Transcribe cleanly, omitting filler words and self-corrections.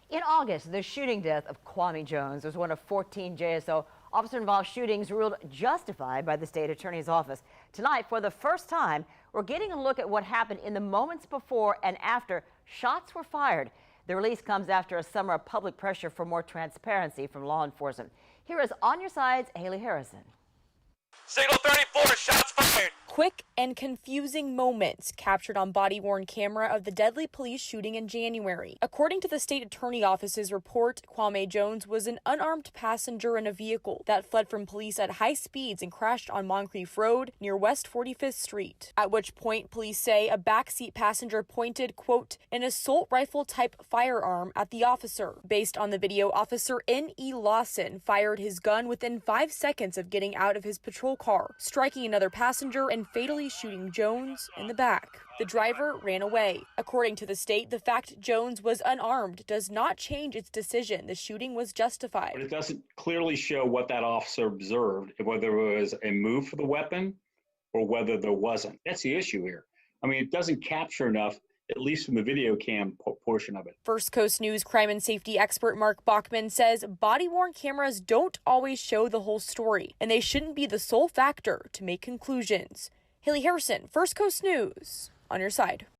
In August, the shooting death of Kwame Jones was one of 14 JSO officer-involved shootings ruled justified by the state attorney's office. Tonight, for the first time, we're getting a look at what happened in the moments before and after shots were fired. The release comes after a summer of public pressure for more transparency from law enforcement. Here is On Your Side's Haley Harrison. Signal 34, shots fired. Quick and confusing moments captured on body-worn camera of the deadly police shooting in January. According to the state attorney office's report, Kwame Jones was an unarmed passenger in a vehicle that fled from police at high speeds and crashed on Moncrief Road near West 45th Street. At which point, police say a backseat passenger pointed, quote, an assault rifle type firearm at the officer. Based on the video, Officer N.E. Lawson fired his gun within 5 seconds of getting out of his patrol car, striking another passenger and fatally shooting Jones in the back. The driver ran away. According to the state, the fact Jones was unarmed does not change its decision. The shooting was justified. But it doesn't clearly show what that officer observed, whether it was a move for the weapon or whether there wasn't. That's the issue here. I mean, it doesn't capture enough, at least from the video cam portion of it. First Coast News crime and safety expert Mark Bachman says body-worn cameras don't always show the whole story, and they shouldn't be the sole factor to make conclusions. Haley Harrison, First Coast News, on your side.